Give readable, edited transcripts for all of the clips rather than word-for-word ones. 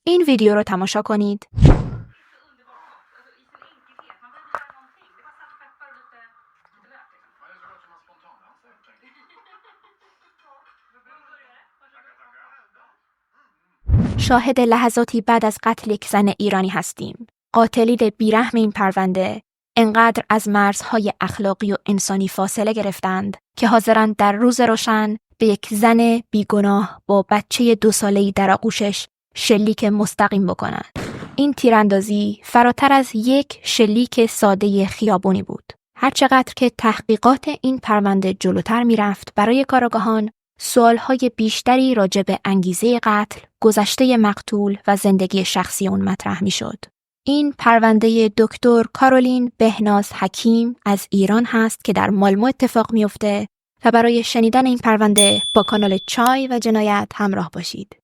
این ویدیو رو تماشا کنید. شاهد لحظاتی بعد از قتل یک زن ایرانی هستیم. قاتلین بیرحم این پرونده انقدر از مرزهای اخلاقی و انسانی فاصله گرفتند که حاضرند در روز روشن به یک زن بیگناه با بچه 2 ساله‌ای در آغوشش شلیک مستقیم بکنند. این تیراندازی فراتر از یک شلیک ساده خیابونی بود. هرچقدر که تحقیقات این پرونده جلوتر میرفت، برای کارآگاهان سوالهای بیشتری راجع به انگیزه قتل، گذشته مقتول و زندگی شخصی اون مطرح میشد. این پرونده دکتر کارولین بهناز حکیم از ایران هست که در مالمو اتفاق میفته و برای شنیدن این پرونده با کانال چای و جنایت همراه باشید.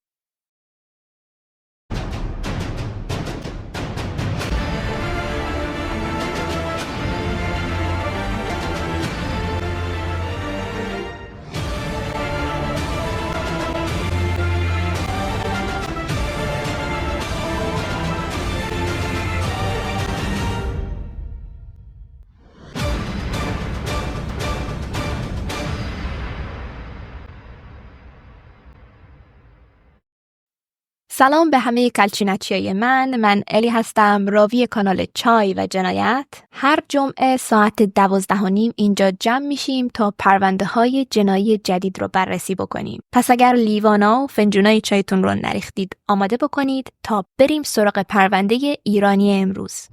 سلام به همه کلچینچیای من الی هستم، راوی کانال چای و جنایت. هر جمعه ساعت 12:30 اینجا جمع میشیم تا پرونده های جنایی جدید رو بررسی بکنیم. پس اگر لیوانا و فنجونای چایتون رو نریختید آماده بکنید تا بریم سراغ پرونده ایرانی امروز.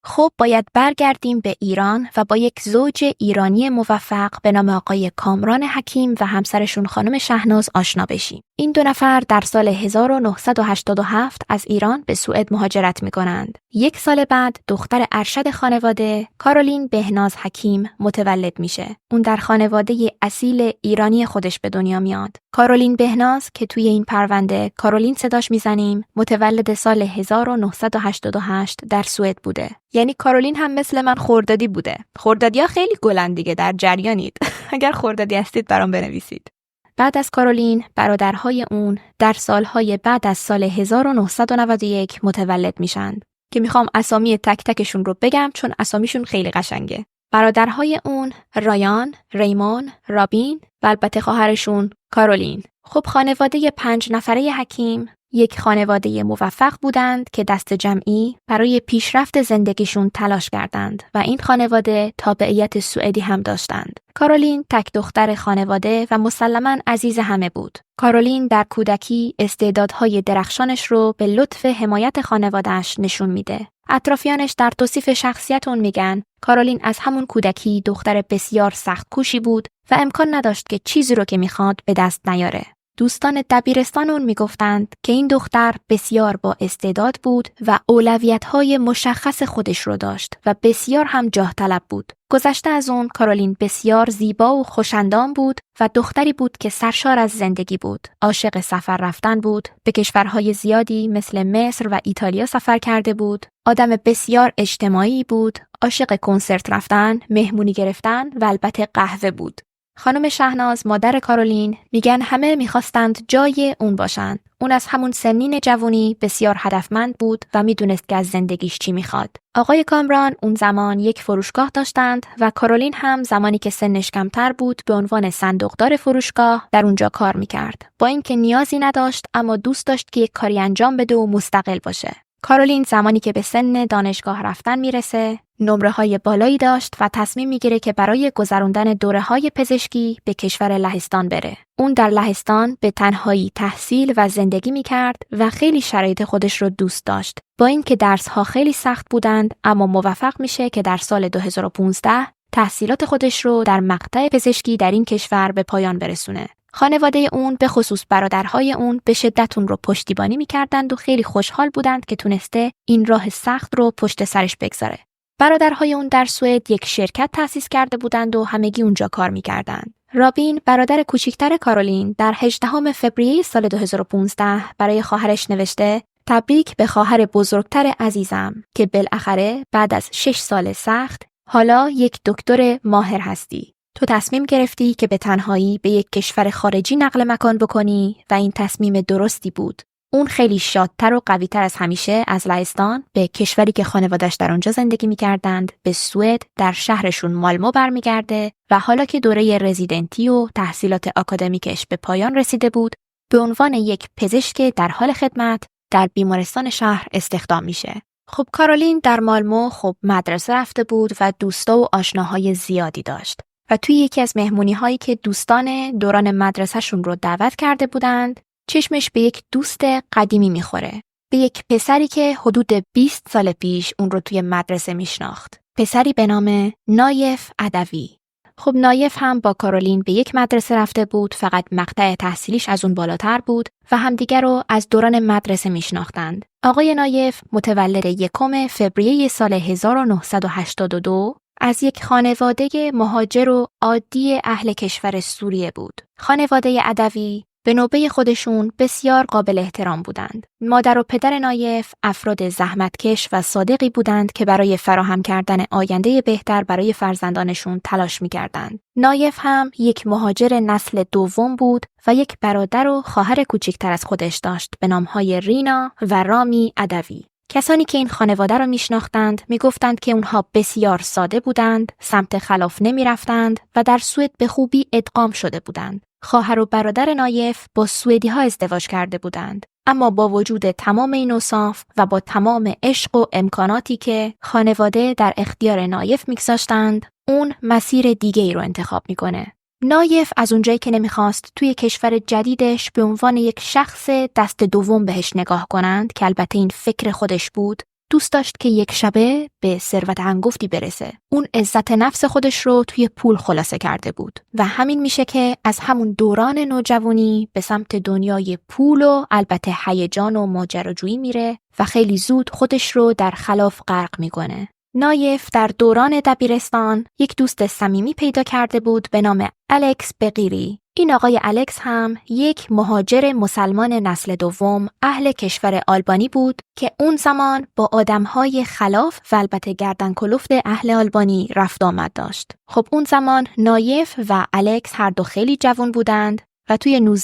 خب باید برگردیم به ایران و با یک زوج ایرانی موفق به نام آقای کامران حکیم و همسرشون خانم شهناز آشنا بشیم. این 2 نفر در سال 1987 از ایران به سوئد مهاجرت می‌کنند. 1 سال بعد دختر ارشد خانواده کارولین بهناز حکیم متولد میشه. اون در خانواده اصیل ایرانی خودش به دنیا میاد. کارولین بهناز که توی این پرونده کارولین صداش میزنیم، متولد سال 1988 در سوئد بوده. یعنی کارولین هم مثل من خردادی بوده. خردادی‌ها خیلی گلن دیگه، در جریانید. اگر خردادی هستید برام بنویسید. بعد از کارولین، برادرهای اون در سالهای بعد از سال 1991 متولد میشن که میخوام اسامی تک تکشون رو بگم چون اسامیشون خیلی قشنگه. برادرهای اون رایان، ریمون، رابین و البته خواهرشون کارولین. خب خانواده 5 نفره حکیم یک خانواده موفق بودند که دست جمعی برای پیشرفت زندگیشون تلاش کردند و این خانواده تابعیت سوئدی هم داشتند. کارولین تک دختر خانواده و مسلماً عزیز همه بود. کارولین در کودکی استعدادهای درخشانش رو به لطف حمایت خانواده‌اش نشون میده. اطرافیانش در توصیف شخصیت اون میگن کارولین از همون کودکی دختر بسیار سخت کوشی بود و امکان نداشت که چیزی رو که میخواد به دست نیاره. دوستان دبیرستان اون میگفتند که این دختر بسیار با استعداد بود و اولویت‌های مشخص خودش رو داشت و بسیار هم جاه طلب بود. گذشته از اون کارولین بسیار زیبا و خوش‌اندام بود و دختری بود که سرشار از زندگی بود. عاشق سفر رفتن بود، به کشورهای زیادی مثل مصر و ایتالیا سفر کرده بود. آدم بسیار اجتماعی بود، عاشق کنسرت رفتن، مهمونی گرفتن و البته قهوه بود. خانم شهناز مادر کارولین میگن همه میخواستند جای اون باشن. اون از همون سنین جوانی بسیار هدفمند بود و میدونست که از زندگیش چی میخواد. آقای کامران اون زمان یک فروشگاه داشتند و کارولین هم زمانی که سنش کمتر بود به عنوان صندوقدار فروشگاه در اونجا کار میکرد. با اینکه نیازی نداشت اما دوست داشت که یک کاری انجام بده و مستقل باشه. کارولین زمانی که به سن دانشگاه رفتن میرسه، نمره‌های بالایی داشت و تصمیم میگیره که برای گذراندن دوره‌های پزشکی به کشور لهستان بره. اون در لهستان به تنهایی تحصیل و زندگی میکرد و خیلی شرایط خودش رو دوست داشت. با اینکه درس‌ها خیلی سخت بودند اما موفق میشه که در سال 2015 تحصیلات خودش رو در مقطع پزشکی در این کشور به پایان برسونه. خانواده اون به خصوص برادرهای اون به شدت اون رو پشتیبانی میکردند و خیلی خوشحال بودند که تونسته این راه سخت رو پشت سرش بگذاره. برادرهای اون در سوئد یک شرکت تأسیس کرده بودند و همگی اونجا کار میکردند. رابین برادر کوچکتر کارولین در 18 فوریه سال 2015 برای خواهرش نوشته تبریک به خواهر بزرگتر عزیزم که بالاخره بعد از 6 سال سخت حالا یک دکتر ماهر هستی. تو تصمیم گرفتی که به تنهایی به یک کشور خارجی نقل مکان بکنی و این تصمیم درستی بود. اون خیلی شادتر و قوی‌تر از همیشه از لهستان به کشوری که خانوادش در اونجا زندگی می‌کردند به سوئد در شهرشون مالمو برمیگرده و حالا که دوره رزیدنتی و تحصیلات آکادمیکش به پایان رسیده بود به عنوان یک پزشک در حال خدمت در بیمارستان شهر استخدام میشه. خب کارولین در مالمو مدرسه رفته بود و دوستا و آشناهای زیادی داشت و توی یکی از مهمونی‌هایی که دوستان دوران مدرسه‌شون رو دعوت کرده بودند چشمش به یک دوست قدیمی میخوره. به یک پسری که حدود 20 سال پیش اون رو توی مدرسه میشناخت. پسری به نام نایف عدوی. خب نایف هم با کارولین به یک مدرسه رفته بود، فقط مقطع تحصیلیش از اون بالاتر بود و همدیگر رو از دوران مدرسه میشناختند. آقای نایف متولد 1 فوریه سال 1982 از یک خانواده مهاجر و عادی اهل کشور سوریه بود. خانواده عدوی به نوبه خودشون بسیار قابل احترام بودند. مادر و پدر نایف افراد زحمتکش و صادقی بودند که برای فراهم کردن آینده بهتر برای فرزندانشون تلاش می‌کردند. نایف هم یک مهاجر نسل دوم بود و یک برادر و خواهر کوچکتر از خودش داشت به نام‌های رینا و رامی عدوی. کسانی که این خانواده را میشناختند میگفتند که اونها بسیار ساده بودند، سمت خلاف نمیرفتند و در سوئد به خوبی ادغام شده بودند. خواهر و برادر نایف با سوئدی‌ها ازدواج کرده بودند، اما با وجود تمام این اوصاف و با تمام عشق و امکاناتی که خانواده در اختیار نایف میگذاشتند، اون مسیر دیگه‌ای رو انتخاب میکنه. نایف از اونجایی که نمیخواست توی کشور جدیدش به عنوان یک شخص دست دوم بهش نگاه کنند که البته این فکر خودش بود، دوست داشت که یک شبه به ثروت هنگفتی برسه. اون عزت نفس خودش رو توی پول خلاصه کرده بود و همین میشه که از همون دوران نوجوانی به سمت دنیای پول و البته هیجان و ماجراجویی میره و خیلی زود خودش رو در خلاف غرق میکنه. نایف در دوران دبیرستان یک دوست صمیمی پیدا کرده بود به نام الکس بقیری. این آقای الکس هم یک مهاجر مسلمان نسل دوم اهل کشور آلبانی بود که اون زمان با آدمهای خلاف و البته گردن کلفت اهل آلبانی رفت آمد داشت. خب اون زمان نایف و الکس هر دو خیلی جوان بودند و توی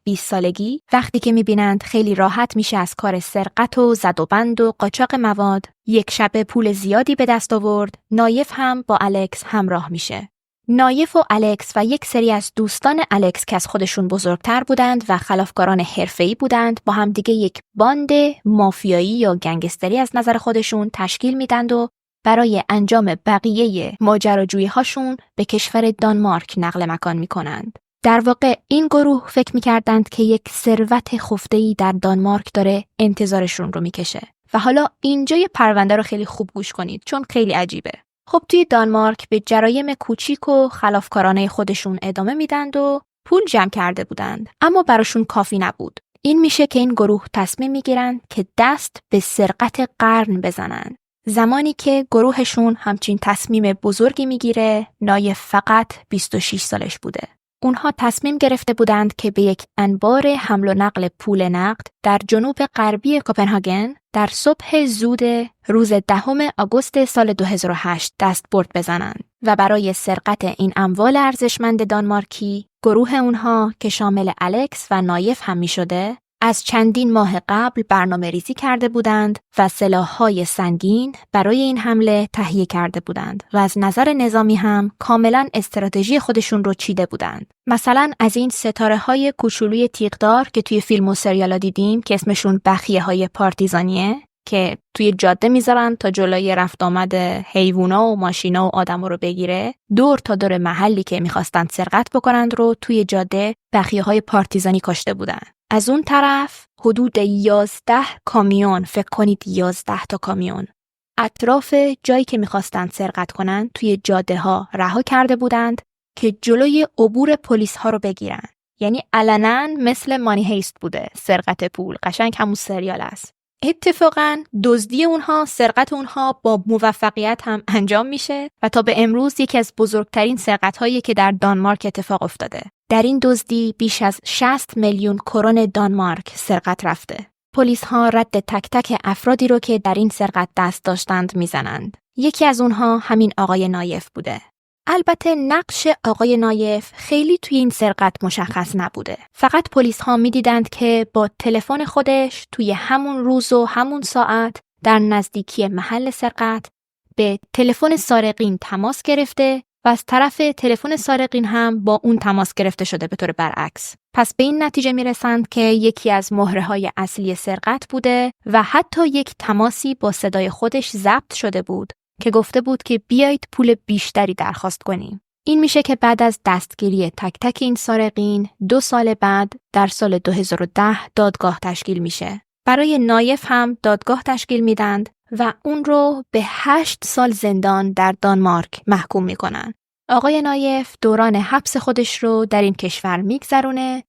19-20 سالگی وقتی که میبینند خیلی راحت میشه از کار سرقت و زد و بند و قاچاق مواد یک شبه پول زیادی به دست آورد، نایف هم با الکس همراه میشه. نایف و الکس و یک سری از دوستان الکس که از خودشون بزرگتر بودند و خلافکاران حرفه‌ای بودند با هم دیگه یک باند مافیایی یا گنگستری از نظر خودشون تشکیل میدند و برای انجام بقیه ماجراجویی هاشون به کشور دانمارک نقل مکان میکنند. در واقع این گروه فکر میکردند که یک ثروت خفته‌ای در دانمارک داره انتظارشون رو میکشه. و حالا اینجای پرونده رو خیلی خوب گوش کنید چون خیلی عجیبه. خب توی دانمارک به جرایم کوچیک و خلافکارانه خودشون ادامه میدند و پول جمع کرده بودند، اما براشون کافی نبود. این میشه که این گروه تصمیم میگیرن که دست به سرقت قرن بزنن. زمانی که گروهشون همچین تصمیم بزرگی میگیره، نایف فقط 26 سالش بوده. اونها تصمیم گرفته بودند که به یک انبار حمل و نقل پول نقد در جنوب غربی کوپنهاگن در صبح زود روز 10 آگوست سال 2008 دستبرد بزنند و برای سرقت این اموال ارزشمند دانمارکی گروه اونها که شامل الکس و نایف هم می شده از چندین ماه قبل برنامه ریزی کرده بودند و سلاح‌های سنگین برای این حمله تهیه کرده بودند و از نظر نظامی هم کاملا استراتژی خودشون رو چیده بودند. مثلا از این ستاره‌های کوچولوی تیغدار که توی فیلم و سریالا دیدیم که اسمشون بخیه‌های پارتیزانیه که توی جاده میذارن تا جلوی رفت آمد حیوونا و ماشینا و آدما رو بگیره، دور تا دور محلی که میخواستن سرقت بکنند رو توی جاده بخیه‌های پارتیزانی کاشته بودن. از اون طرف حدود 11 کامیون، فکر کنید 11 تا کامیون اطراف جایی که میخواستن سرقت کنن توی جاده ها رها کرده بودند که جلوی عبور پلیس ها رو بگیرن. یعنی علنا مثل مانی هیست بوده، سرقت پول، قشنگ همون سریال است. اتفاقاً دزدی اونها، سرقت اونها با موفقیت هم انجام میشه و تا به امروز یکی از بزرگترین سرقت‌هایی که در دانمارک اتفاق افتاده. در این دزدی بیش از 60 میلیون کرون دانمارک سرقت رفته. پلیس ها رد تک تک افرادی رو که در این سرقت دست داشتند میزنند. یکی از اونها همین آقای نایف بوده. البته نقش آقای نایف خیلی توی این سرقت مشخص نبوده. فقط پلیس ها میدیدند که با تلفن خودش توی همون روز و همون ساعت در نزدیکی محل سرقت به تلفن سارقین تماس گرفته و از طرف تلفن سارقین هم با اون تماس گرفته شده به طور برعکس. پس به این نتیجه میرسند که یکی از مهره‌های اصلی سرقت بوده و حتی یک تماسی با صدای خودش ضبط شده بود که گفته بود که بیایید پول بیشتری درخواست کنیم. این میشه که بعد از دستگیری تک تک این سارقین 2 سال بعد در سال 2010 دادگاه تشکیل میشه. برای نایف هم دادگاه تشکیل میدند و اون رو به 8 سال زندان در دانمارک محکوم میکنن. آقای نایف دوران حبس خودش رو در این کشور میگذرونه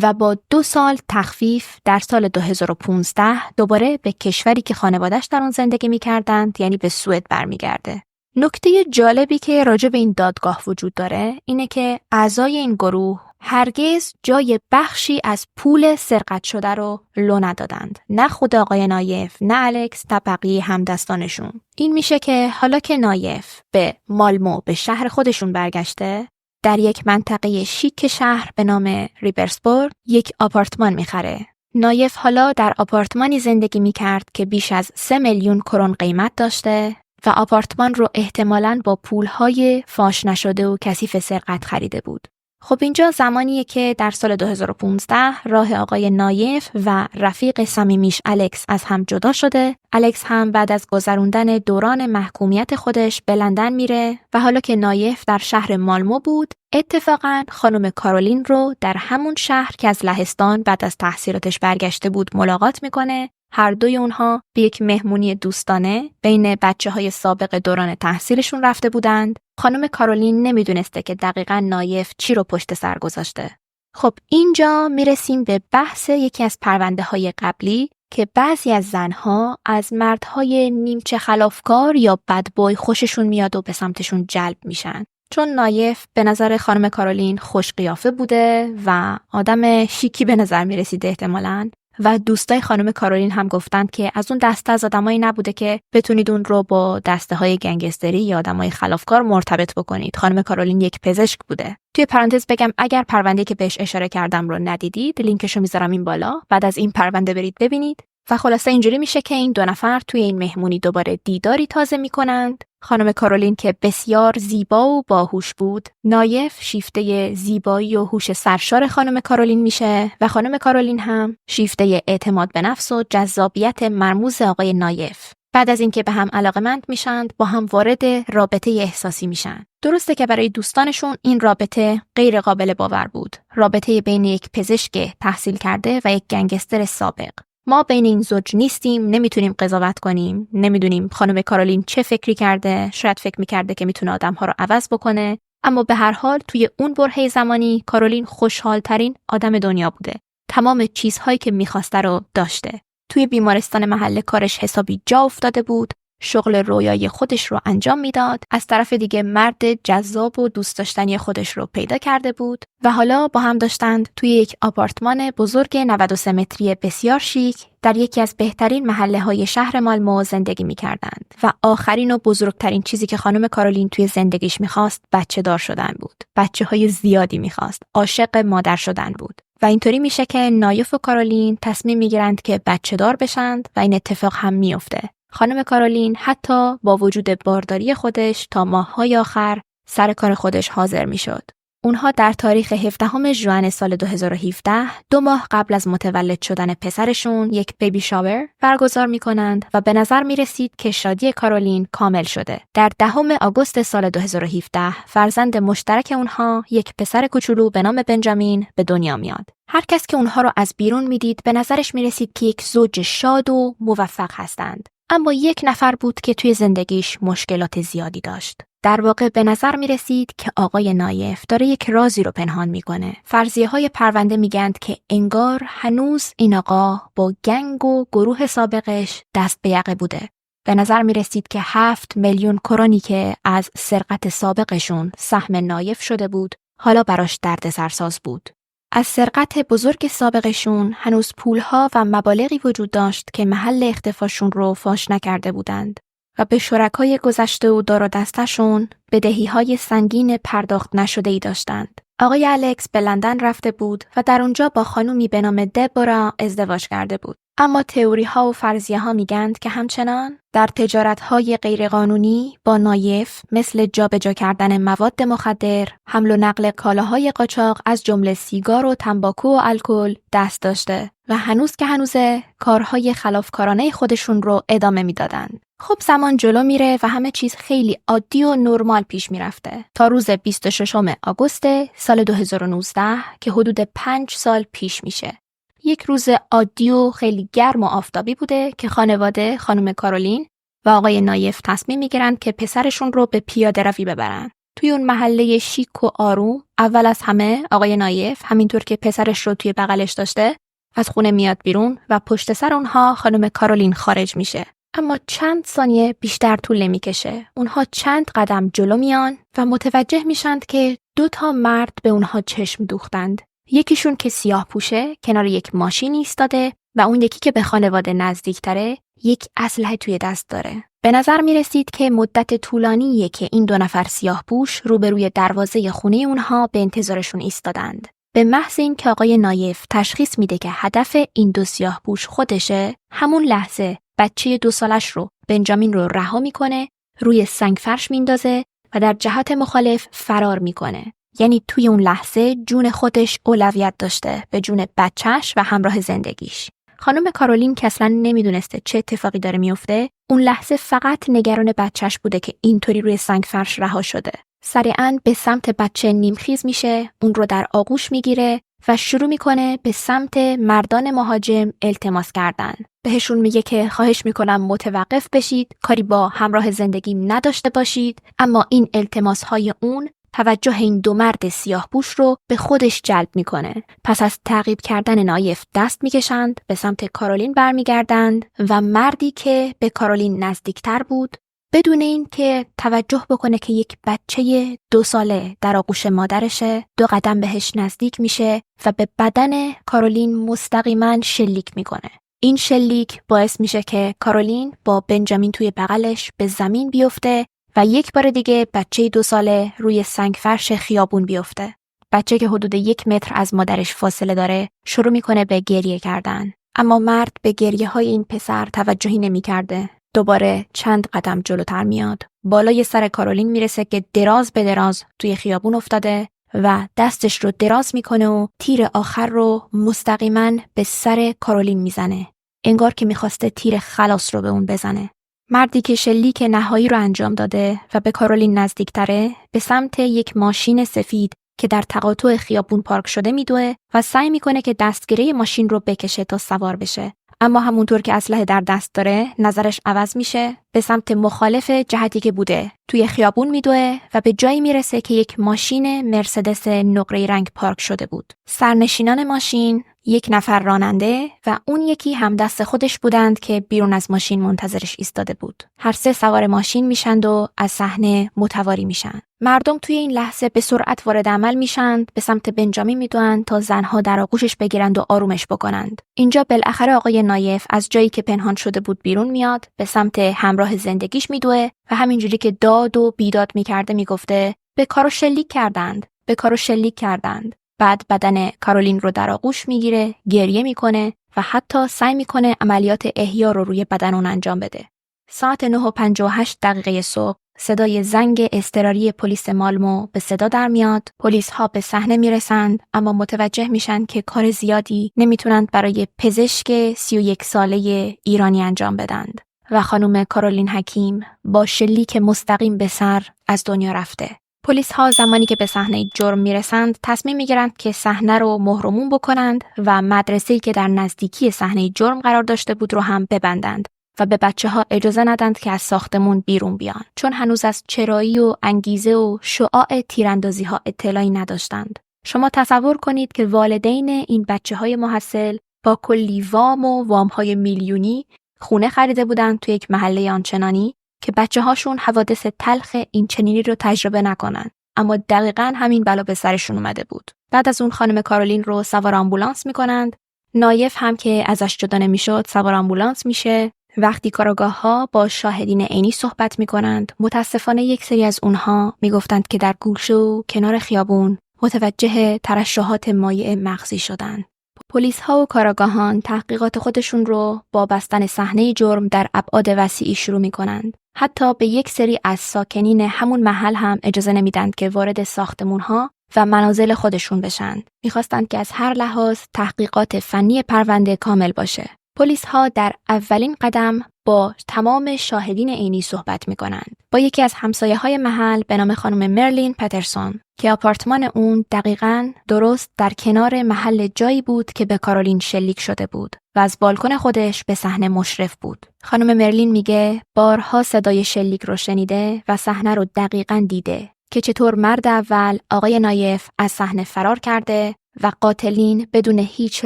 و با 2 سال تخفیف در سال 2015 دوباره به کشوری که خانواده‌اش در اون زندگی میکردند یعنی به سوئد برمیگرده. نکته جالبی که راجع به این دادگاه وجود داره اینه که اعضای این گروه هرگز جای بخشی از پول سرقت شده رو لو ندادند. نه خود آقای نایف، نه الکس، نه بقیه همدستانشون. این میشه که حالا که نایف به مالمو به شهر خودشون برگشته، در یک منطقه شیک شهر به نام ریبرسبورگ یک آپارتمان میخره. نایف حالا در آپارتمانی زندگی میکرد که بیش از 3 میلیون کرون قیمت داشته و آپارتمان رو احتمالاً با پولهای فاش نشده و کثیف سرقت خریده بود. خب اینجا زمانیه که در سال 2015 راه آقای نایف و رفیق صمیمیش الکس از هم جدا شده. الکس هم بعد از گذروندن دوران محکومیت خودش به لندن میره و حالا که نایف در شهر مالمو بود، اتفاقاً خانم کارولین رو در همون شهر که از لهستان بعد از تحصیلاتش برگشته بود ملاقات میکنه. هر دوی اونها به یک مهمونی دوستانه بین بچه‌های سابق دوران تحصیلشون رفته بودند. خانم کارولین نمیدونسته که دقیقاً نایف چی رو پشت سر گذاشته. خب اینجا میرسیم به بحث یکی از پرونده‌های قبلی که بعضی از زنها از مردهای نیمچه خلافکار یا بدبوی خوششون میاد و به سمتشون جلب میشن. چون نایف به نظر خانم کارولین خوش قیافه بوده و آدم شیکی به نظر میرسیده احتمالاً، و دوستای خانم کارولین هم گفتند که از اون دسته از آدمایی نبوده که بتونید اون رو با دسته‌های گنگستری یا آدمای خلافکار مرتبط بکنید. خانم کارولین یک پزشک بوده. توی پرانتز بگم اگر پرونده‌ای که بهش اشاره کردم رو ندیدید، لینکشو میذارم این بالا. بعد از این پرونده برید ببینید. و خلاصه اینجوری میشه که این 2 نفر توی این مهمونی دوباره دیداری تازه میکنند. خانم کارولین که بسیار زیبا و باهوش بود، نایف شیفته زیبایی و هوش سرشار خانم کارولین میشه و خانم کارولین هم شیفته اعتماد به نفس و جذابیت مرموز آقای نایف. بعد از اینکه به هم علاقمند میشند، با هم وارد رابطه احساسی میشن. درسته که برای دوستانشون این رابطه غیر قابل باور بود. رابطه بین یک پزشک تحصیل کرده و یک گنگستر سابق. ما بین این زوج نیستیم، نمیتونیم قضاوت کنیم، نمیدونیم خانم کارولین چه فکری کرده، شاید فکر میکرده که میتونه آدم‌ها رو عوض بکنه، اما به هر حال توی اون برهه زمانی کارولین خوشحال‌ترین آدم دنیا بوده. تمام چیزهایی که میخواسته رو داشته. توی بیمارستان محل کارش حسابی جا افتاده بود، شغل رویایی خودش رو انجام میداد، از طرف دیگه مرد جذاب و دوست داشتنی خودش رو پیدا کرده بود و حالا با هم داشتند توی یک آپارتمان بزرگ 93 متری بسیار شیک در یکی از بهترین محله‌های شهر مالمو زندگی می‌کردند و آخرین و بزرگترین چیزی که خانم کارولین توی زندگیش می‌خواست بچه دار شدن بود. بچه‌های زیادی می‌خواست. عاشق مادر شدن بود. و اینطوری میشه که نایف و کارولین تصمیم می‌گیرند که بچه دار بشند و این اتفاق هم می‌افته. خانم کارولین حتی با وجود بارداری خودش تا ماه‌های آخر سر کار خودش حاضر می‌شد. اونها در تاریخ 17 ژوئن سال 2017 2 ماه قبل از متولد شدن پسرشون یک بیبی شاور برگزار می‌کنند و به نظر می‌رسید که شادی کارولین کامل شده. در 10 آگوست سال 2017 فرزند مشترک اونها یک پسر کوچولو به نام بنجامین به دنیا میاد. هر کس که اونها رو از بیرون میدید به نظرش می‌رسید که یک زوج شاد و موفق هستند. اما یک نفر بود که توی زندگیش مشکلات زیادی داشت. در واقع به نظر می رسید که آقای نایف داره یک رازی رو پنهان میکنه. فرضیه‌های پرونده میگند که انگار هنوز این آقا با گنگ و گروه سابقش دست به یقه بوده. به نظر می رسید که 7 میلیون کرونی که از سرقت سابقشون سهم نایف شده بود، حالا براش دردسرساز بود. از سرقت بزرگ سابقشون هنوز پولها و مبالغی وجود داشت که محل اختفاشون رو فاش نکرده بودند و به شرکای گذشته و دار و دستشون بدهی‌های سنگین پرداخت نشده‌ای داشتند. آقای الکس به لندن رفته بود و در اونجا با خانومی به نام دبورا ازدواج کرده بود. اما تئوری‌ها و فرضیه‌ها میگند که همچنان در تجارت‌های غیرقانونی با نایف مثل جابجا کردن مواد مخدر، حمل و نقل کالاهای قاچاق از جمله سیگار و تنباکو و الکل دست داشته و هنوز که هنوزه کارهای خلافکارانه خودشون رو ادامه میدادند. خب زمان جلو میره و همه چیز خیلی عادی و نرمال پیش میرفته تا روز 26 آگوست سال 2019 که حدود 5 سال پیش میشه. یک روز عادی و خیلی گرم و آفتابی بوده که خانواده خانم کارولین و آقای نایف تصمیم میگیرند که پسرشون رو به پیاده روی ببرن. توی اون محله شیک و آروم اول از همه آقای نایف همینطور که پسرش رو توی بغلش داشته از خونه میاد بیرون و پشت سر اونها خانم کارولین خارج میشه. اما چند ثانیه بیشتر طول نمیکشه. اونها چند قدم جلو میان و متوجه میشند که 2 مرد به اونها چشم دوختند. یکیشون که سیاه پوشه کنار یک ماشین ایستاده و اون یکی که به خانواده نزدیکتره یک اسلحه توی دست داره. به نظر می رسید که مدت طولانیه که این 2 نفر سیاه پوش روبروی دروازه خونه اونها به انتظارشون ایستادند. به محض این که آقای نایف تشخیص میده که هدف این 2 سیاه پوش خودشه، همون لحظه بچه 2 سالش رو بنجامین رو رها میکنه، روی سنگ فرش میندازه و در جهت مخالف فرار میکنه. یعنی توی اون لحظه جون خودش اولویت داشته به جون بچهش و همراه زندگیش. خانم کارولین که اصلا نمیدونسته چه اتفاقی داره میفته، اون لحظه فقط نگران بچهش بوده که اینطوری روی سنگ فرش رها شده. سریعاً به سمت بچه نیمخیز میشه، اون رو در آغوش میگیره و شروع میکنه به سمت مردان مهاجم التماس کردن. بهشون میگه که خواهش میکنم متوقف بشید، کاری با همراه زندگیم نداشته باشید. اما این التماس‌های اون توجه این 2 مرد سیاه‌پوش رو به خودش جلب میکنه. پس از تعقیب کردن نایف دست میکشند، به سمت کارولین برمیگردند و مردی که به کارولین نزدیکتر بود بدون این که توجه بکنه که یک بچه 2 ساله در آغوش مادرشه 2 قدم بهش نزدیک میشه و به بدن کارولین مستقیما شلیک میکنه. این شلیک باعث میشه که کارولین با بنجامین توی بغلش به زمین بیفته و یک بار دیگه بچه 2 ساله روی سنگ فرش خیابون بیفته. بچه که حدود 1 متر از مادرش فاصله داره شروع میکنه به گریه کردن. اما مرد به گریه های این پسر توجهی نمی کرده. دوباره چند قدم جلوتر میاد. بالای سر کارولین میرسه که دراز به دراز توی خیابون افتاده و دستش رو دراز میکنه و تیر آخر رو مستقیما به سر کارولین میزنه. انگار که میخواسته تیر خلاص رو به اون بزنه. مردی که شلیک نهایی رو انجام داده و به کارولین نزدیکتره به سمت یک ماشین سفید که در تقاطع خیابون پارک شده میدوه و سعی میکنه که دستگیره ماشین رو بکشه تا سوار بشه. اما همونطور که اسلحه در دست داره نظرش عوض میشه، به سمت مخالف جهتی که بوده توی خیابون میدوه و به جایی میرسه که یک ماشین مرسدس نقره رنگ پارک شده بود. سرنشینان ماشین 1 نفر راننده و اون یکی هم دست خودش بودند که بیرون از ماشین منتظرش ایستاده بود. هر 3 سوار ماشین میشند و از صحنه متواری میشن. مردم توی این لحظه به سرعت وارد عمل میشند، به سمت بنجامین میدوئند تا زنها در آغوشش بگیرند و آرومش بکنند. اینجا بالاخره آقای نایف از جایی که پنهان شده بود بیرون میاد، به سمت همراه زندگیش میدوه و همینجوری که داد و بیداد میکرده میگفته به کارو شلیک کردند، به کارو شلیک کردند. بعد بدن کارولین رو در آغوش میگیره، گریه میکنه و حتی سعی میکنه عملیات احیا رو روی بدن اون انجام بده. ساعت 9:58 صبح صدای زنگ اضطراری پلیس مالمو به صدا در میاد. پلیس ها به صحنه میرسند اما متوجه میشن که کار زیادی نمیتونند برای پزشک 31 ساله ایرانی انجام بدند و خانم کارولین حکیم با شلیک مستقیم به سر از دنیا رفته. پلیس ها زمانی که به صحنه جرم میرسند تصمیم میگیرند که صحنه رو مهرموم بکنند و مدرسه‌ای که در نزدیکی صحنه جرم قرار داشته بود رو هم ببندند و به بچه‌ها اجازه ندند که از ساختمون بیرون بیان، چون هنوز از چرایی و انگیزه و شعاع تیراندازی‌ها اطلاعی نداشتند. شما تصور کنید که والدین این بچه‌های محصل با کلی وام و وام‌های میلیونی خونه خریده بودند توی یک محله آنچنانی که بچه‌هاشون حوادث تلخ این چنینی رو تجربه نکنن. اما دقیقاً همین بلا به سرشون اومده بود. بعد از اون خانم کارولین رو سوار آمبولانس میکنند. نایف هم که ازش جدا نمیشد سوار آمبولانس میشه. وقتی کاراگاه‌ها با شاهدین عینی صحبت میکنند، متاسفانه یک سری از اونها میگفتند که در گوشه و کنار خیابون متوجه ترشحات مایع مغزی شدند. پلیس‌ها و کاراگاهان تحقیقات خودشون رو با بستن صحنه جرم در ابعاد وسیعی شروع می‌کنند. حتی به یک سری از ساکنین همون محل هم اجازه نمیدند که وارد ساختمان‌ها و منازل خودشون بشن. می‌خواستند که از هر لحاظ تحقیقات فنی پرونده کامل باشه. پلیس‌ها در اولین قدم با تمام شاهدین عینی صحبت می‌کنند. با یکی از همسایه‌های محل به نام خانم مرلین پترسون که آپارتمان اون دقیقاً درست در کنار محل جایی بود که به کارولین شلیک شده بود و از بالکن خودش به صحنه مشرف بود. خانم مرلین میگه بارها صدای شلیک رو شنیده و صحنه رو دقیقاً دیده که چطور مرد اول آقای نایف از صحنه فرار کرده و قاتلین بدون هیچ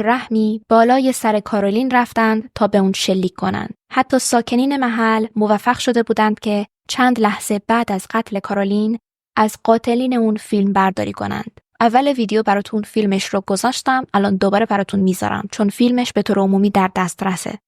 رحمی بالای سر کارولین رفتند تا به اون شلیک کنند. حتی ساکنین محل موفق شده بودند که چند لحظه بعد از قتل کارولین از قاتلین اون فیلم برداری کنند. اول ویدیو براتون فیلمش رو گذاشتم، الان دوباره براتون میذارم چون فیلمش به طور عمومی در دسترسه.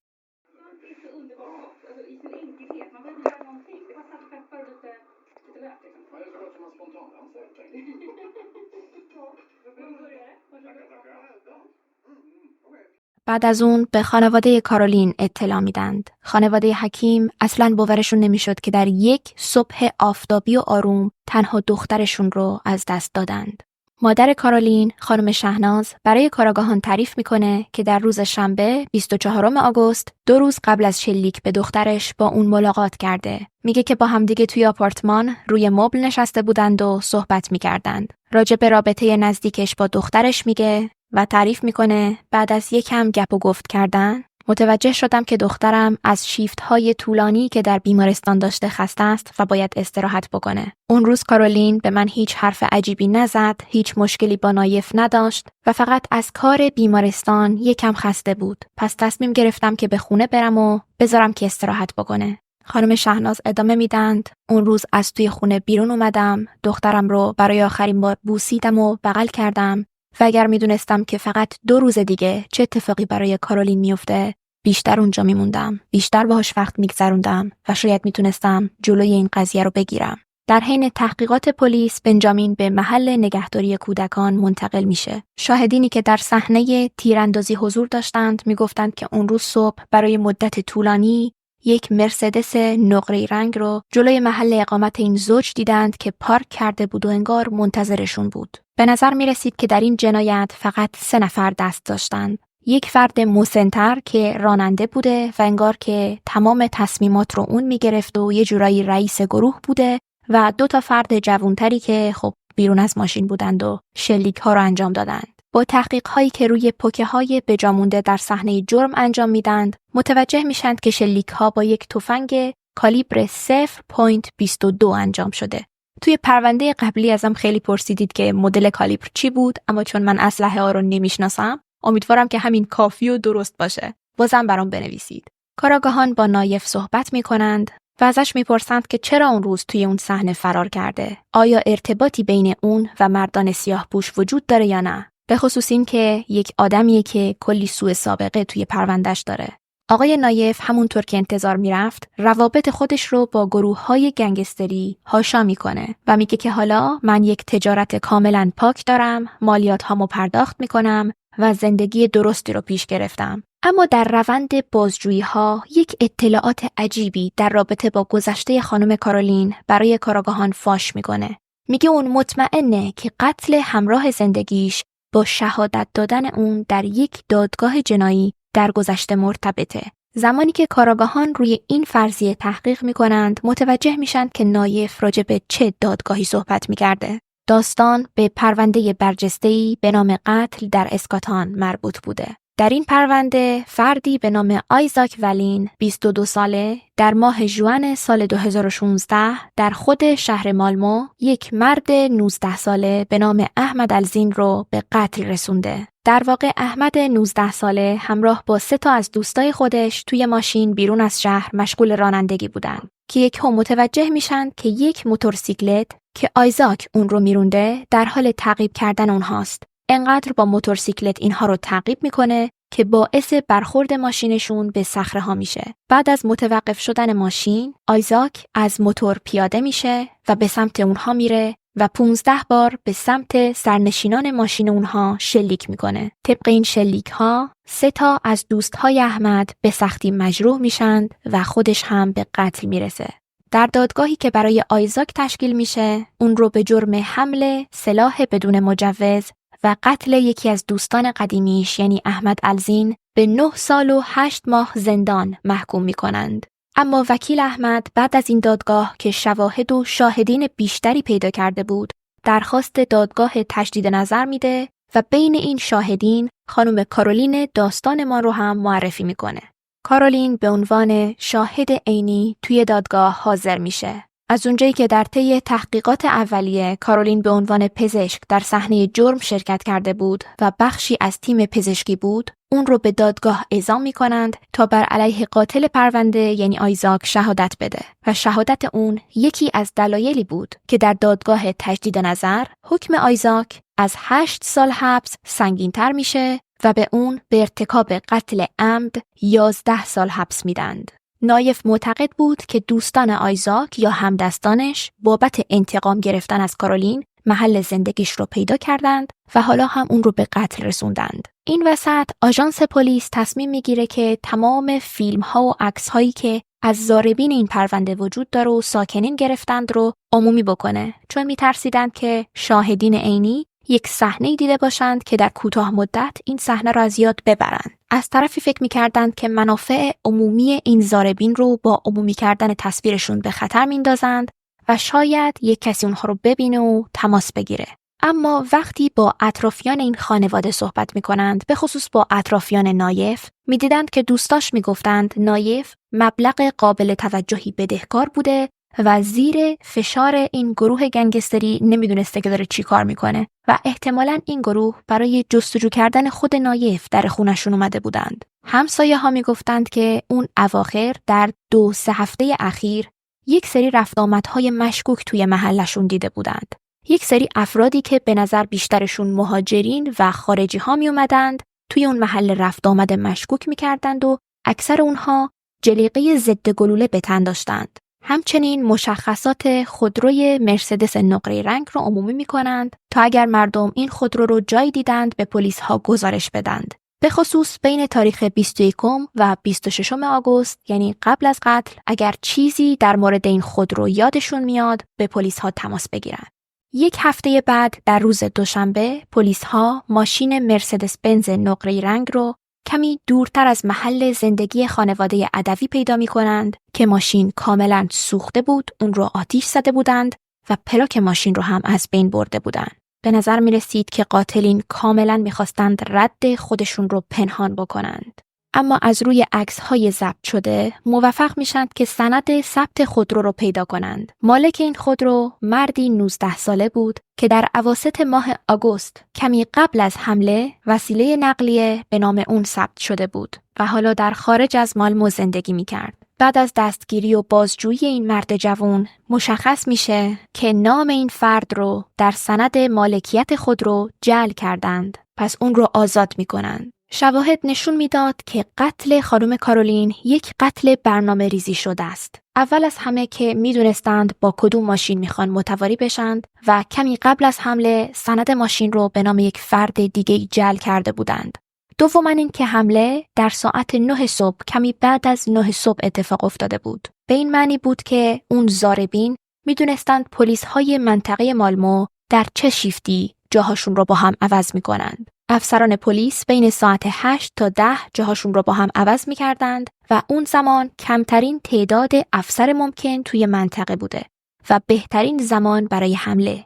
بعد از اون به خانواده کارولین اطلاع میدند. خانواده حکیم اصلاً باورشون نمیشد که در یک صبح آفتابی و آروم تنها دخترشون رو از دست دادند. مادر کارولین، خانم شهناز، برای کاراگاهان تعریف میکنه که در روز شنبه 24 آگوست 2 روز قبل از شلیک به دخترش با اون ملاقات کرده. میگه که با همدیگه توی آپارتمان روی مبل نشسته بودند و صحبت میکردند. راجع به رابطه نزدیکش با دخترش میگه و تعریف میکنه بعد از یکم گپ و گفت کردن متوجه شدم که دخترم از شیفت‌های طولانی که در بیمارستان داشته خسته است و باید استراحت بکنه. اون روز کارولین به من هیچ حرف عجیبی نزد، هیچ مشکلی با نایف نداشت و فقط از کار بیمارستان یکم خسته بود. پس تصمیم گرفتم که به خونه برم و بذارم که استراحت بکنه. خانم شهناز ادامه میدند اون روز از توی خونه بیرون اومدم، دخترم رو برای آخرین بار بوسیدم و بغل کردم و اگر میدونستم که فقط 2 روز دیگه چه اتفاقی برای کارولین میفته، بیشتر اونجا میموندم، بیشتر باهاش وقت میگذروندم و شاید میتونستم جلوی این قضیه رو بگیرم. در حین تحقیقات پلیس، بنجامین به محل نگهداری کودکان منتقل میشه. شاهدینی که در صحنه تیراندازی حضور داشتند میگفتند که اون روز صبح برای مدت طولانی یک مرسدس نقره‌ای رنگ رو جلوی محل اقامت این زوج دیدند که پارک کرده بود و انگار منتظرشون بود. به نظر می رسید که در این جنایت فقط 3 نفر دست داشتند. یک فرد مسن‌تر که راننده بوده و انگار که تمام تصمیمات رو اون می گرفت و یه جورایی رئیس گروه بوده و 2 تا فرد جوانتری که خب بیرون از ماشین بودند و شلیک ها رو انجام دادند. با تحقیق هایی که روی پوکه های بجامونده در صحنه جرم انجام میدند، متوجه میشند که شلیک ها با یک تفنگ کالیبر 0.22 انجام شده. توی پرونده قبلی ازم خیلی پرسیدید که مدل کالیبر چی بود، اما چون من اسلحه ها رو نمیشناسم، امیدوارم که همین کافی و درست باشه. بازم برام بنویسید. کاراگاهان با نایف صحبت میکنند و ازش میپرسند که چرا اون روز توی اون صحنه فرار کرده. آیا ارتباطی بین اون و مردان سیاه‌پوش وجود داره یا نه؟ به خصوص این که یک آدمیه که کلی سوء سابقه توی پروندهش داره. آقای نایف همونطور که انتظار میرفت روابط خودش رو با گروه‌های گنگستری هاشا میکنه و میگه که حالا من یک تجارت کاملا پاک دارم، مالیات هامو پرداخت میکنم و زندگی درستی رو پیش گرفتم. اما در روند بازجویی ها یک اطلاعات عجیبی در رابطه با گذشته خانم کارولین برای کاراگاهان فاش میکنه. میگه اون مطمئنه که قتل همراه زندگیش با شهادت دادن اون در یک دادگاه جنایی در گذشته مرتبطه. زمانی که کاراگاهان روی این فرضیه تحقیق میکنند، متوجه میشن که نایف راجع به چه دادگاهی صحبت میکرده. داستان به پرونده برجسته‌ای به نام قتل در اسکاتان مربوط بوده. در این پرونده فردی به نام آیزاک ولین 22 ساله در ماه ژوئن سال 2016 در خود شهر مالمو یک مرد 19 ساله به نام احمد الزین رو به قتل رسونده. در واقع احمد 19 ساله همراه با 3 تا از دوستای خودش توی ماشین بیرون از شهر مشغول رانندگی بودن که یکم متوجه میشن که یک موتورسیکلت که آیزاک اون رو میرونده در حال تعقیب کردن اونهاست. انقدر با موتورسیکلت اینها رو تعقیب میکنه که باعث برخورد ماشینشون به صخره‌ها میشه. بعد از متوقف شدن ماشین، آیزاک از موتور پیاده میشه و به سمت اونها میره و 15 بار به سمت سرنشینان ماشین اونها شلیک میکنه. طبق این شلیک ها 3 تا از دوستهای احمد به سختی مجروح میشن و خودش هم به قتل میرسه. در دادگاهی که برای آیزاک تشکیل میشه، اون رو به جرم حمل سلاح بدون مجوز و قتل یکی از دوستان قدیمیش یعنی احمد الزین به 9 سال و 8 ماه زندان محکوم میکنند. اما وکیل احمد بعد از این دادگاه که شواهد و شاهدین بیشتری پیدا کرده بود، درخواست دادگاه تجدید نظر میده و بین این شاهدین خانم کارولین داستانمان رو هم معرفی میکنه. کارولین به عنوان شاهد عینی توی دادگاه حاضر میشه. از اونجایی که در طی تحقیقات اولیه کارولین به عنوان پزشک در صحنه جرم شرکت کرده بود و بخشی از تیم پزشکی بود، اون رو به دادگاه اعزام می‌کنند تا بر علیه قاتل پرونده یعنی آیزاک شهادت بده و شهادت اون یکی از دلایلی بود که در دادگاه تجدید نظر حکم آیزاک از 8 سال حبس سنگین‌تر میشه و به اون به ارتکاب قتل عمد 11 سال حبس میدند. نایف معتقد بود که دوستان آیزاک یا همدستانش بابت انتقام گرفتن از کارولین محل زندگیش رو پیدا کردند و حالا هم اون رو به قتل رسوندند. این وسط آژانس پلیس تصمیم میگیره که تمام فیلم ها و عکس هایی که از ضاربین این پرونده وجود داره و ساکنین گرفتند رو عمومی بکنه، چون میترسیدند که شاهدین عینی یک صحنه‌ای دیده باشند که در کوتاه مدت این صحنه را از یاد ببرند. از طرفی فکر می‌کردند که منافع عمومی این ضاربین رو با عمومی کردن تصویرشون به خطر میندازند و شاید یک کسی اونها رو ببینه و تماس بگیره. اما وقتی با اطرافیان این خانواده صحبت می‌کنند، به خصوص با اطرافیان نایف، می‌دیدند که دوستاش می‌گفتند نایف مبلغ قابل توجهی بدهکار بوده و زیر فشار این گروه گنگستری نمیدونسته که داره چی کار میکنه و احتمالاً این گروه برای جستجو کردن خود نایف در خونشون اومده بودند. همسایه ها میگفتند که اون اواخر در 2-3 هفته اخیر یک سری رفت آمدهای مشکوک توی محلشون دیده بودند. یک سری افرادی که به نظر بیشترشون مهاجرین و خارجی ها می اومدند توی اون محل رفت آمد مشکوک میکردند و اکثر اونها جلیقه ضد گلوله به تن داشتند. همچنین مشخصات خودروی مرسدس نقره رنگ رو عمومی می‌کنند تا اگر مردم این خودرو رو جایی دیدند به پلیس ها گزارش بدند. به خصوص بین تاریخ 21 و 26 آگوست یعنی قبل از قتل اگر چیزی در مورد این خودرو یادشون میاد به پلیس ها تماس بگیرند. 1 هفته بعد در روز دوشنبه پلیس ها ماشین مرسدس بنز نقره رنگ رو کمی دورتر از محل زندگی خانواده عدوی پیدا می کنند که ماشین کاملا سوخته بود، اون رو آتیش زده بودند و پلاک ماشین رو هم از بین برده بودند. به نظر می رسید که قاتلین کاملا می خواستند رد خودشون رو پنهان بکنند. اما از روی عکس‌های ضبط شده موفق میشند که سند ثبت خودرو رو پیدا کنند. مالک این خودرو مردی 19 ساله بود که در اواسط ماه آگوست کمی قبل از حمله وسیله نقلیه به نام اون ثبت شده بود و حالا در خارج از مالمو زندگی میکرد. بعد از دستگیری و بازجویی این مرد جوان مشخص میشه که نام این فرد رو در سند مالکیت خودرو جعل کردند، پس اون رو آزاد میکنند. شواهد نشون میداد که قتل خانم کارولین یک قتل برنامه ریزی شده است. اول از همه که میدونستند با کدوم ماشین میخوان متواری بشند و کمی قبل از حمله سند ماشین رو به نام یک فرد دیگه جعل کرده بودند. دوما این که حمله در ساعت 9 صبح کمی بعد از 9 صبح اتفاق افتاده بود. به این معنی بود که اون ضاربین میدونستند پلیس های منطقه مالمو در چه شیفتی جاهاشون رو با هم عوض میکنند. افسران پلیس بین ساعت 8 تا 10 جاهاشون رو با هم عوض می‌کردند و اون زمان کمترین تعداد افسر ممکن توی منطقه بوده و بهترین زمان برای حمله.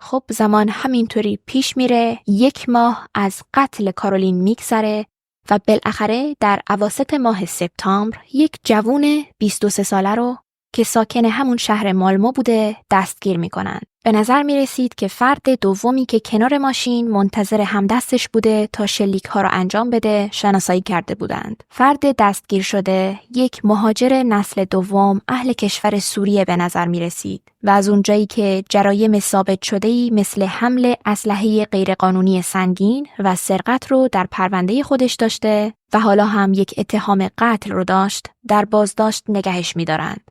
خب زمان همینطوری پیش میره، 1 ماه از قتل کارولین میگذره و بالاخره در اواسط ماه سپتامبر یک جوون 23 ساله رو که ساکن همون شهر مالمو بوده دستگیر میکنن. به نظر می رسید که فرد دومی که کنار ماشین منتظر همدستش بوده تا شلیک ها را انجام بده شناسایی کرده بودند. فرد دستگیر شده یک مهاجر نسل دوم اهل کشور سوریه به نظر می رسید و از اونجایی که جرایم ثابت شده‌ای مثل حمل اسلحه غیرقانونی سنگین و سرقت رو در پرونده خودش داشته و حالا هم یک اتهام قتل رو داشت، در بازداشت نگهش می دارند.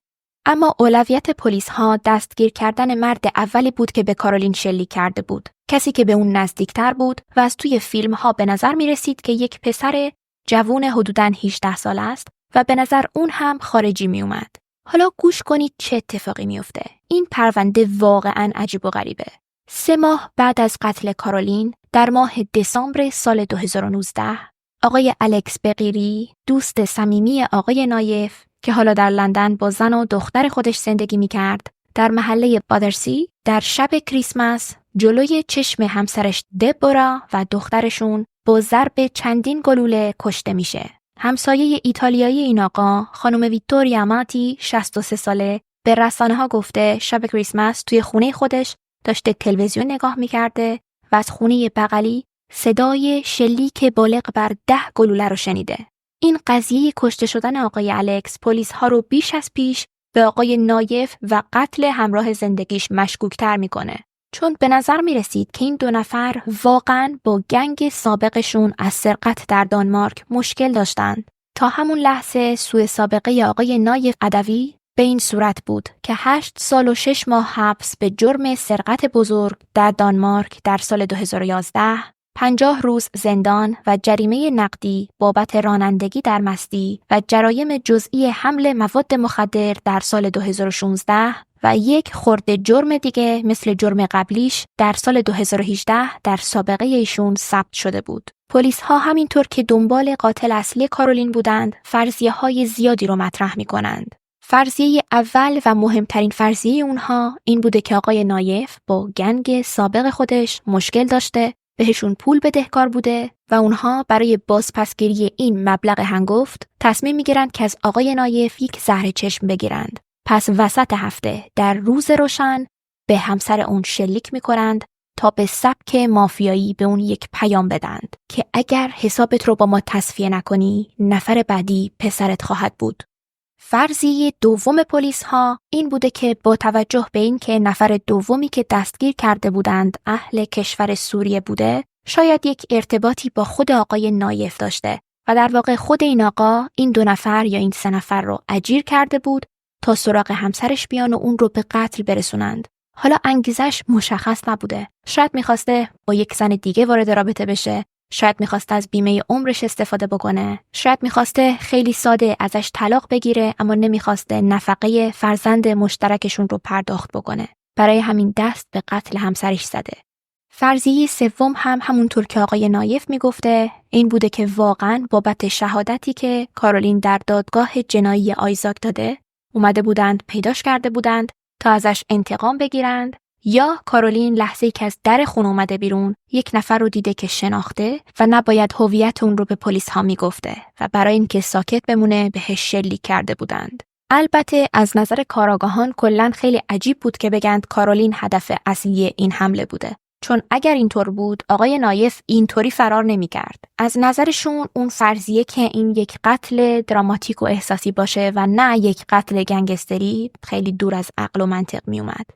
اما اولویت پلیس ها دستگیر کردن مرد اولی بود که به کارولین شلیک کرده بود. کسی که به اون نزدیکتر بود و از توی فیلم ها به نظر می رسید که یک پسر جوون حدوداً 18 ساله است و به نظر اون هم خارجی می اومد. حالا گوش کنید چه اتفاقی می افته. این پرونده واقعاً عجیب و غریبه. 3 ماه بعد از قتل کارولین در ماه دسامبر سال 2019 آقای الکس بقیری، دوست صمیمی آقای نایف که حالا در لندن با زن و دختر خودش زندگی می‌کرد، در محله بادرسی در شب کریسمس جلوی چشم همسرش دبورا و دخترشون با ضرب چندین گلوله کشته میشه. همسایه ایتالیایی این آقا، خانم ویتوریا آماتی، 63 ساله، به رسانه‌ها گفته شب کریسمس توی خونه خودش داشته تلویزیون نگاه می‌کرده و از خونه بغلی صدای شلیک بالغ بر 10 گلوله رو شنیده. این قضیه کشته شدن آقای الکس پلیس ها رو بیش از پیش به آقای نایف و قتل همراه زندگیش مشکوکتر میکنه. چون به نظر می رسید که این 2 نفر واقعاً با گنگ سابقشون از سرقت در دانمارک مشکل داشتند. تا همون لحظه سوء سابقه آقای نایف عدوی به این صورت بود که 8 سال و 6 ماه حبس به جرم سرقت بزرگ در دانمارک در سال 2011، 50 روز زندان و جریمه نقدی بابت رانندگی در مستی و جرایم جزئی حمل مواد مخدر در سال 2016 و یک خرده جرم دیگه مثل جرم قبلیش در سال 2018 در سابقه ایشون ثبت شده بود. پلیس ها همینطور که دنبال قاتل اصلی کارولین بودند، فرضیه های زیادی رو مطرح می کنند. فرضیه اول و مهمترین فرضیه اونها این بوده که آقای نایف با گنگ سابق خودش مشکل داشته، بهشون پول بدهکار بوده و اونها برای بازپسگیری این مبلغ هنگفت تصمیم میگیرند که از آقای نایف یک زهر چشم بگیرند. پس وسط هفته در روز روشن به همسر اون شلیک میکنند تا به سبک مافیایی به اون یک پیام بدند که اگر حسابت رو با ما تصفیه نکنی نفر بعدی پسرت خواهد بود. فرضیه دوم پلیس ها این بوده که با توجه به این که نفر دومی که دستگیر کرده بودند اهل کشور سوریه بوده، شاید یک ارتباطی با خود آقای نایف داشته و در واقع خود این آقا این 2 نفر یا این 3 نفر رو اجیر کرده بود تا سراغ همسرش بیان و اون رو به قتل برسونند. حالا انگیزش مشخص نبوده. شاید میخواسته با یک زن دیگه وارد رابطه بشه، شاید میخواسته از بیمه عمرش استفاده بکنه، شاید میخواسته خیلی ساده ازش طلاق بگیره اما نمیخواسته نفقه فرزند مشترکشون رو پرداخت بکنه. برای همین دست به قتل همسرش زده. فرضیه سوم هم همونطور که آقای نایف میگفته این بوده که واقعاً بابت شهادتی که کارولین در دادگاه جنایی آیزاک داده اومده بودند پیداش کرده بودند تا ازش انتقام بگیرند، یا کارولین لحظه‌ای که از در خونه اومده بیرون یک نفر رو دیده که شناخته و نباید هویت اون رو به پلیس ها میگفته و برای اینکه ساکت بمونه بهش شلیک کرده بودند. البته از نظر کاراگاهان کلاً خیلی عجیب بود که بگند کارولین هدف اصلی این حمله بوده، چون اگر اینطور بود آقای نایف اینطوری فرار نمی‌کرد. از نظرشون اون فرضیه که این یک قتل دراماتیک و احساسی باشه و نه یک قتل گنگستری خیلی دور از عقل و منطق میومد.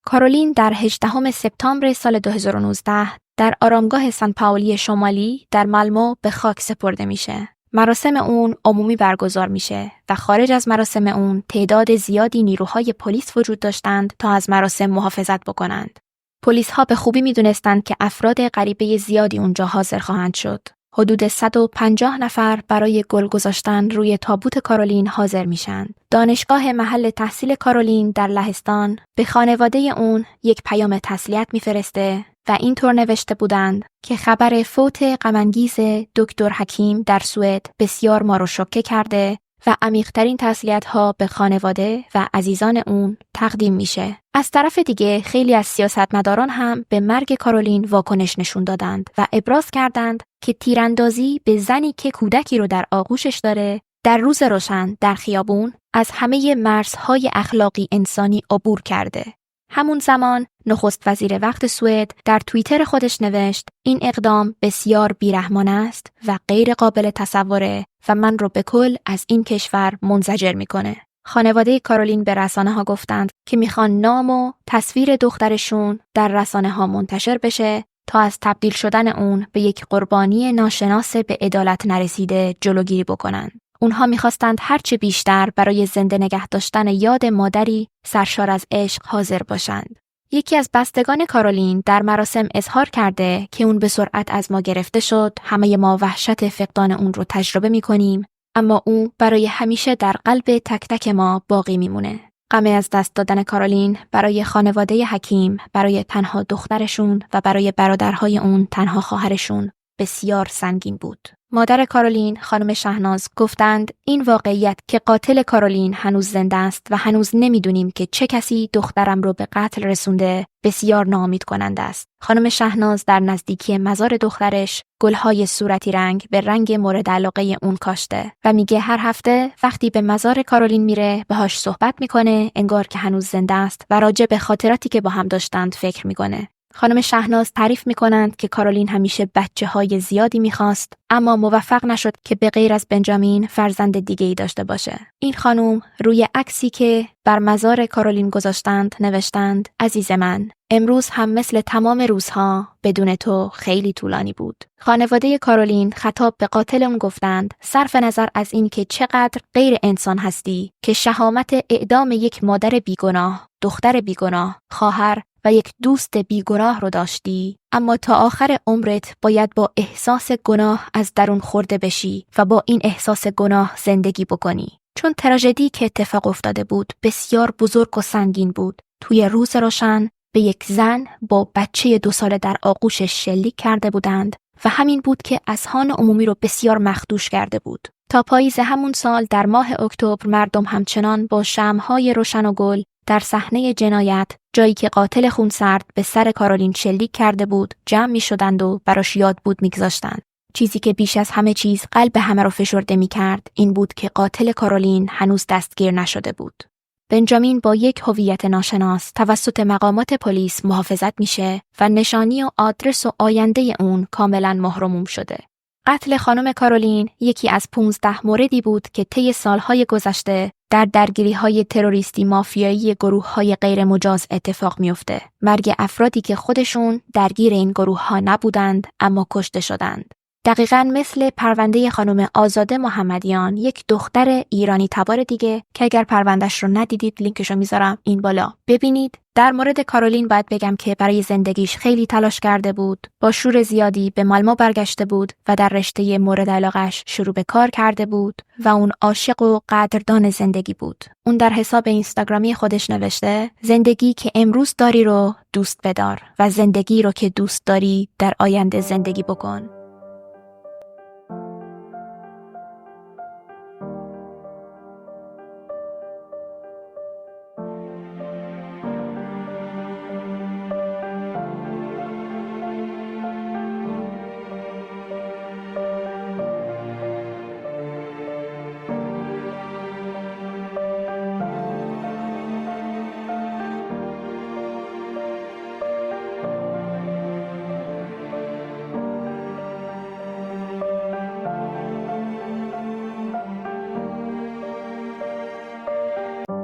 کارولین در 18 سپتامبر سال 2019 در آرامگاه سن پائولی شمالی در مالمو به خاک سپرده میشه. مراسم اون عمومی برگزار میشه و خارج از مراسم اون تعداد زیادی نیروهای پلیس وجود داشتند تا از مراسم محافظت بکنند. پلیس ها به خوبی میدونستند که افراد غریبه زیادی اونجا حاضر خواهند شد. حدود 150 نفر برای گل گذاشتن روی تابوت کارولین حاضر میشن. دانشگاه محل تحصیل کارولین در لهستان به خانواده اون یک پیام تسلیت میفرسته و اینطور نوشته بودند که خبر فوت غم‌انگیز دکتر حکیم در سوئد بسیار ما رو شوکه کرده و عمیق‌ترین تسلیت‌ها به خانواده و عزیزان اون تقدیم میشه. از طرف دیگه خیلی از سیاستمداران هم به مرگ کارولین واکنش نشون دادند و ابراز کردند که تیراندازی به زنی که کودکی رو در آغوشش داره در روز روشن در خیابون از همه مرزهای اخلاقی انسانی عبور کرده. همون زمان نخست وزیر وقت سوئد در توییتر خودش نوشت این اقدام بسیار بیرحمانه است و غیر قابل تصوره و من رو به کل از این کشور منزجر میکنه. خانواده کارولین به رسانه‌ها گفتند که میخوان نام و تصویر دخترشون در رسانه‌ها منتشر بشه تا از تبدیل شدن اون به یک قربانی ناشناس به عدالت نرسیده جلوگیری بکنن. اونها میخواستند هرچه بیشتر برای زنده نگه داشتن یاد مادری سرشار از عشق حاضر باشند. یکی از بستگان کارولین در مراسم اظهار کرده که اون به سرعت از ما گرفته شد، همه ما وحشت فقدان اون رو تجربه میکنیم، اما او برای همیشه در قلب تک تک ما باقی میمونه. غم از دست دادن کارولین برای خانواده حکیم، برای تنها دخترشون و برای برادرهای اون تنها خواهرشون بسیار سنگین بود. مادر کارولین، خانم شهناز، گفتند این واقعیت که قاتل کارولین هنوز زنده است و هنوز نمیدونیم که چه کسی دخترم رو به قتل رسونده بسیار ناامید کننده است. خانم شهناز در نزدیکی مزار دخترش گلهای صورتی رنگ به رنگ مورد علاقه اون کاشته و میگه هر هفته وقتی به مزار کارولین میره باهاش صحبت میکنه انگار که هنوز زنده است و راجع به خاطراتی که با هم داشتند فکر میکنه. خانم شهناز تعریف می‌کنند که کارولین همیشه بچه‌های زیادی می‌خواست اما موفق نشد که به غیر از بنجامین فرزند دیگه‌ای داشته باشه. این خانم روی عکسی که بر مزار کارولین گذاشتند نوشتند عزیز من، امروز هم مثل تمام روزها بدون تو خیلی طولانی بود. خانواده کارولین خطاب به قاتل اون گفتند صرف نظر از این که چقدر غیر انسان هستی که شهامت اعدام یک مادر بیگناه، دختر بیگناه، خواهر و یک دوست بیگناه رو داشتی، اما تا آخر عمرت باید با احساس گناه از درون خورده بشی و با این احساس گناه زندگی بکنی. چون تراژدی که اتفاق افتاده بود بسیار بزرگ و سنگین بود. توی روز روشن به یک زن با بچه 2 ساله در آغوشش شلیک کرده بودند و همین بود که اذهان عمومی رو بسیار مخدوش کرده بود. تا پاییز همون سال در ماه اکتبر مردم همچنان با شمع‌های روشن و گل در صحنه جنایت، جایی که قاتل خونسرد به سر کارولین شلیک کرده بود، جمع می شدند و براش یاد بود می گذاشتند. چیزی که بیش از همه چیز قلب همه رو فشرده می کرد این بود که قاتل کارولین هنوز دستگیر نشده بود. بنجامین با یک هویت ناشناس توسط مقامات پلیس محافظت میشه و نشانی و آدرس و آینده اون کاملا محرموم شده. قتل خانم کارولین یکی از 15 موردی بود که طی سالهای گذشته در درگیری‌های تروریستی مافیایی گروه‌های غیر مجاز اتفاق میفته. مرگ افرادی که خودشون درگیر این گروه‌ها نبودند اما کشته شدند. دقیقاً مثل پرونده خانم آزاده محمدیان، یک دختر ایرانی تبار دیگه که اگر پروندهش رو ندیدید لینکشو میذارم این بالا ببینید. در مورد کارولین باید بگم که برای زندگیش خیلی تلاش کرده بود، با شور زیادی به مالمو برگشته بود و در رشته مورد علاقش شروع به کار کرده بود و اون عاشق و قدردان زندگی بود. اون در حساب اینستاگرامی خودش نوشته زندگی که امروز داری رو دوست بدار و زندگی رو که دوست داری در آینده زندگی بکن.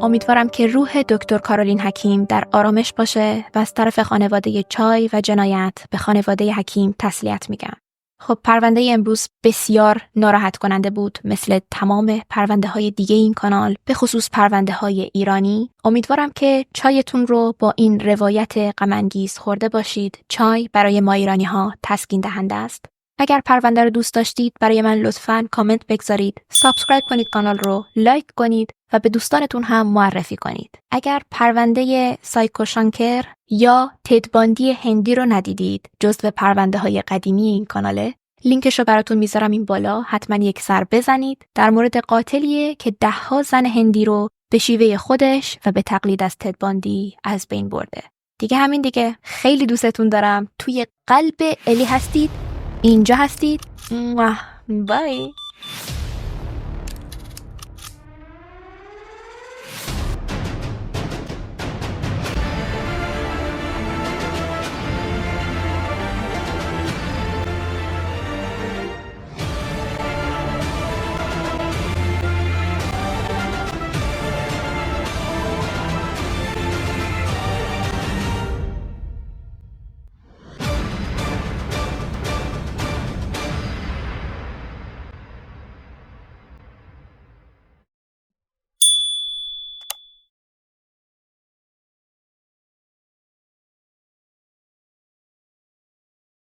امیدوارم که روح دکتر کارولین حکیم در آرامش باشه و از طرف خانواده چای و جنایت به خانواده حکیم تسلیت میگم. خب پرونده امروز بسیار ناراحت کننده بود، مثل تمام پرونده های دیگه این کانال، به خصوص پرونده های ایرانی. امیدوارم که چایتون رو با این روایت غم انگیز خورده باشید. چای برای ما ایرانی ها تسکین دهنده است. اگر پرونده رو دوست داشتید برای من لطفاً کامنت بگذارید، سابسکرایب کنید کانال رو، لایک کنید و به دوستانتون هم معرفی کنید. اگر پرونده سایکو شانکر یا تدباندی هندی رو ندیدید، جزو پرونده های قدیمی این کاناله، لینکش رو براتون میذارم این بالا، حتما یک سر بزنید. در مورد قاتلیه که 10 زن هندی رو به شیوه خودش و به تقلید از تدباندی از بین برده. دیگه همین دیگه، خیلی دوستتون دارم. توی قلب الی هستید، اینجا هستید. بای.